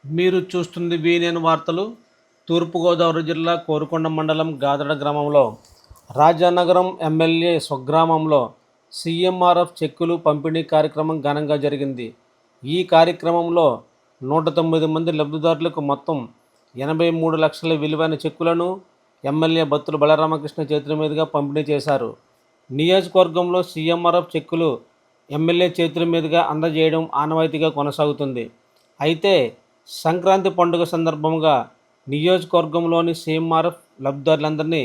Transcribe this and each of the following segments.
మీరు చూస్తుంది వీనేను వార్తలు. తూర్పుగోదావరి జిల్లా కోరుకొండ మండలం గాదడ గ్రామంలో రాజానగరం ఎమ్మెల్యే స్వగ్రామంలో సీఎంఆర్ఎఫ్ చెక్కులు పంపిణీ కార్యక్రమం ఘనంగా జరిగింది. ఈ కార్యక్రమంలో 109 మంది లబ్ధిదారులకు మొత్తం 83 లక్షల విలువైన చెక్కులను ఎమ్మెల్యే బత్తుల బలరామకృష్ణ చేతుల మీదుగా పంపిణీ చేశారు. నియోజకవర్గంలో సీఎంఆర్ఎఫ్ చెక్కులు ఎమ్మెల్యే చేతుల మీదుగా అందజేయడం ఆనవాయితీగా కొనసాగుతుంది. అయితే సంక్రాంతి పండుగ సందర్భంగా నియోజకవర్గంలోని సీఎంఆర్ఎఫ్ లబ్ధిదారులందరినీ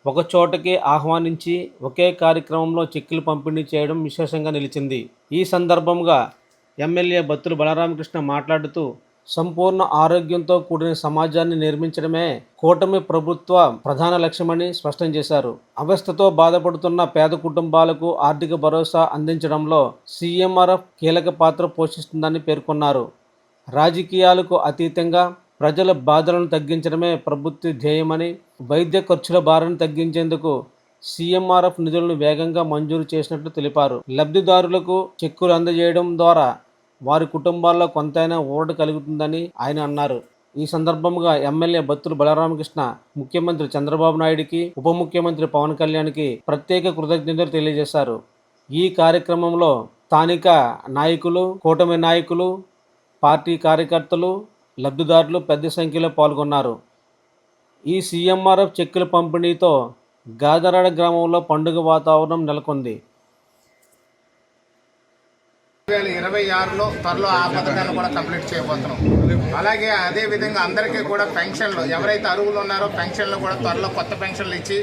ఒకచోటకి ఆహ్వానించి ఒకే కార్యక్రమంలో చెక్కులు పంపిణీ చేయడం విశేషంగా నిలిచింది. ఈ సందర్భంగా ఎమ్మెల్యే బత్తుల బలరామకృష్ణ మాట్లాడుతూ, సంపూర్ణ ఆరోగ్యంతో కూడిన సమాజాన్ని నిర్మించడమే కూటమి ప్రభుత్వ ప్రధాన లక్ష్యమని స్పష్టం చేశారు. అవస్థతో బాధపడుతున్న పేద కుటుంబాలకు ఆర్థిక భరోసా అందించడంలో సీఎంఆర్ఎఫ్ కీలక పాత్ర పోషిస్తుందని పేర్కొన్నారు. రాజకీయాలకు అతీతంగా ప్రజల బాధలను తగ్గించడమే ప్రభుత్వ ధ్యేయమని, వైద్య ఖర్చుల భారాన్ని తగ్గించేందుకు సీఎంఆర్ఎఫ్ నిధులను వేగంగా మంజూరు చేసినట్లు తెలిపారు. లబ్ధిదారులకు చెక్కులు అందజేయడం ద్వారా వారి కుటుంబాల్లో కొంతైనా ఊరట కలుగుతుందని ఆయన అన్నారు. ఈ సందర్భంగా ఎమ్మెల్యే బత్తుల బలరామకృష్ణ ముఖ్యమంత్రి చంద్రబాబు నాయుడికి, ఉప ముఖ్యమంత్రి పవన్ కళ్యాణ్కి ప్రత్యేక కృతజ్ఞతలు తెలియజేశారు. ఈ కార్యక్రమంలో స్థానిక నాయకులు, కూటమి నాయకులు, పార్టీ కార్యకర్తలు, లబ్ధిదారులు పెద్ద సంఖ్యలో పాల్గొన్నారు. ఈ సీఎంఆర్ఎఫ్ చెక్కుల పంపిణీతో గాదరాడ గ్రామంలో పండుగ వాతావరణం నెలకొంది. 2026లో త్వరలో ఆ పథకాన్ని కూడా కంప్లీట్ చేయబోతున్నాం. అలాగే అదే విధంగా అందరికీ కూడా పెన్షన్లు, ఎవరైతే అర్హులు ఉన్నారో పెన్షన్లు కూడా త్వరలో కొత్త పెన్షన్లు ఇచ్చి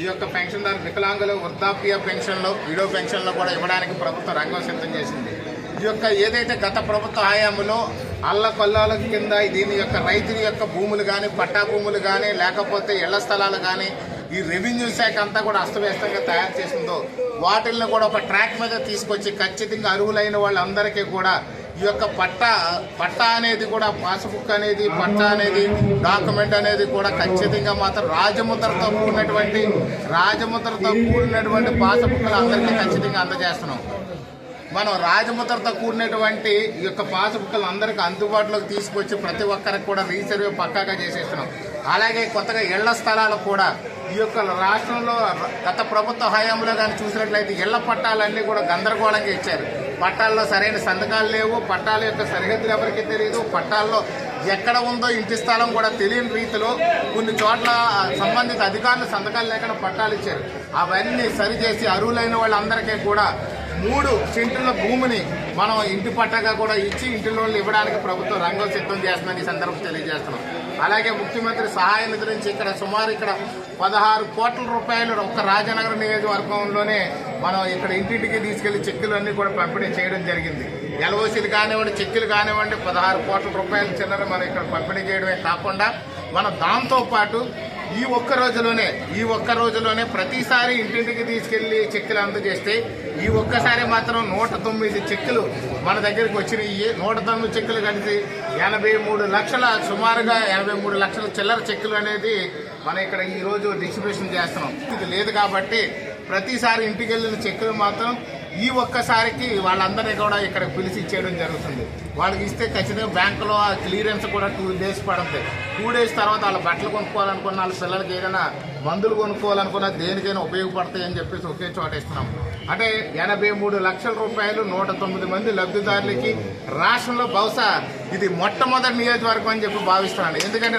ఈ యొక్క పెన్షన్దారు వికలాంగులు, వృద్ధాప్య పెన్షన్లు, విడో పెన్షన్లు కూడా ఇవ్వడానికి ప్రభుత్వం రంగం సిద్ధం చేసింది. ఈ యొక్క ఏదైతే గత ప్రభుత్వ హయాంలో అల్లకొల్లాల కింద దీని యొక్క రైతుల యొక్క భూములు కానీ, పట్టా భూములు కానీ, లేకపోతే ఇళ్ల స్థలాలు కానీ ఈ రెవెన్యూ శాఖ అంతా కూడా అస్తవ్యస్తంగా తయారు చేసిందో వాటిల్ని కూడా ఒక ట్రాక్ మీద తీసుకొచ్చి ఖచ్చితంగా అర్హులైన వాళ్ళందరికీ కూడా ఈ యొక్క పట్టా అనేది కూడా, పాస్బుక్ అనేది, పట్టా అనేది, డాక్యుమెంట్ అనేది కూడా ఖచ్చితంగా మాత్రం రాజముద్రతో కూడినటువంటి పాస్బుక్లు అందరికీ ఖచ్చితంగా అందజేస్తున్నాం. మనం రాజముద్రతో కూడినటువంటి ఈ యొక్క పాస్బుక్లు అందరికీ అందుబాటులోకి తీసుకొచ్చి ప్రతి ఒక్కరికి కూడా రీసర్వే పక్కాగా చేసేస్తున్నాం. అలాగే కొత్తగా ఇళ్ల స్థలాలు కూడా ఈ యొక్క రాష్ట్రంలో గత ప్రభుత్వ హయాంలో కానీ చూసినట్లయితే ఇళ్ల పట్టాలన్నీ కూడా గందరగోళంగా ఇచ్చారు. పట్టాల్లో సరైన సంతకాలు లేవు, పట్టాల యొక్క సరిహద్దులు ఎవరికి తెలియదు, పట్టాల్లో ఎక్కడ ఉందో ఇంటి స్థలం కూడా తెలియని రీతిలో కొన్ని చోట్ల సంబంధిత అధికారులు సంతకాలు లేకుండా పట్టాలు ఇచ్చారు. అవన్నీ సరిచేసి అర్హులైన వాళ్ళందరికీ కూడా 3 సెంటుల భూమిని మనం ఇంటి పట్టాగా కూడా ఇచ్చి ఇంటి లోన్లు ఇవ్వడానికి ప్రభుత్వం రంగం సిద్ధం చేస్తుందని ఈ సందర్భం తెలియజేస్తున్నాం. అలాగే ముఖ్యమంత్రి సహాయ నిధి నుంచి సుమారు 16 కోట్ల రూపాయలు ఒక్క రాజానగరం నియోజకవర్గంలోనే మనం ఇక్కడ ఇంటింటికి తీసుకెళ్లి చెక్కులు అన్నీ కూడా పంపిణీ చేయడం జరిగింది. ఎల్ఓసీలు కానివ్వండి, చెక్కులు కానివ్వండి, 16 కోట్ల రూపాయల చిల్లర మనం ఇక్కడ పంపిణీ చేయడమే కాకుండా మనం దాంతోపాటు ఈ ఒక్క రోజులోనే ప్రతిసారి ఇంటింటికి తీసుకెళ్లి చెక్కులు అందజేస్తే ఈ ఒక్కసారి మాత్రం 109 చెక్కులు మన దగ్గరికి వచ్చినాయి. 109 చెక్కులు కలిసి 83 లక్షల, సుమారుగా 83 లక్షల చిల్లర చెక్కులు అనేది మనం ఇక్కడ ఈరోజు డిస్ట్రిబ్యూషన్ చేస్తున్నాం. ఇది లేదు కాబట్టి ప్రతిసారి ఇంటికి వెళ్ళిన చెక్కులు మాత్రం ఈ ఒక్కసారికి వాళ్ళందరినీ కూడా ఇక్కడ పిలిచి ఇచ్చేయడం జరుగుతుంది. వాళ్ళకి ఇస్తే ఖచ్చితంగా బ్యాంకులో ఆ క్లియరెన్స్ కూడా 2 డేస్ పడుతుంది. 2 డేస్ తర్వాత వాళ్ళ బట్టలు కొనుక్కోవాలనుకున్న, వాళ్ళ పిల్లలకి ఏదైనా మందులు కొనుక్కోవాలనుకున్నా, దేనికైనా ఉపయోగపడతాయి అని చెప్పేసి ఒకే చోట ఇస్తున్నాం. అంటే 83 లక్షల రూపాయలు 109 మంది లబ్ధిదారులకి రాష్ట్రంలో బహుశా ఇది మొట్టమొదటి నియోజకవర్గం అని చెప్పి భావిస్తున్నాను. ఎందుకంటే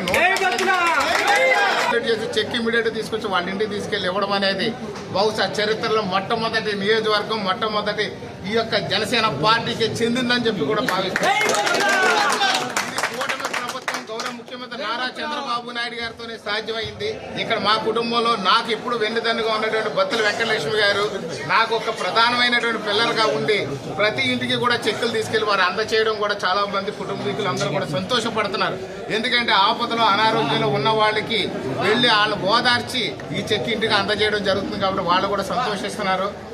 చెక్ ఇమీడియట్ తీసుకొచ్చి వాళ్ళ ఇంటికి తీసుకెళ్లి ఇవ్వడం అనేది బహుశా చరిత్రలో మొట్టమొదటి నియోజకవర్గం, మొట్టమొదటి ఈ యొక్క జనసేన పార్టీకి చెందిందని చెప్పి కూడా భావిస్తున్నాను. కూటమి ప్రభుత్వం గౌరవ ముఖ్యమంత్రి నారా చంద్రబాబు నాయుడు గారితోనే సాధ్యమైంది. ఇక్కడ మా కుటుంబంలో నాకు ఎప్పుడు వెన్నుదన్నుగా ఉన్నటువంటి బత్తుల వెంకటలక్ష్మి గారు నాకు ఒక ప్రధానమైనటువంటి పిల్లర్గా ఉండి ప్రతి ఇంటికి కూడా చెక్కులు తీసుకెళ్లి వారు అందచేయడం కూడా చాలా మంది కుటుంబీకులు అందరూ కూడా సంతోషపడుతున్నారు. ఎందుకంటే ఆపదలో, అనారోగ్యంలో ఉన్న వాళ్ళకి వెళ్ళి వాళ్ళు ఓదార్చి ఈ చెక్ ఇంటికి అందజేయడం జరుగుతుంది కాబట్టి వాళ్ళు కూడా సంతోషిస్తున్నారు.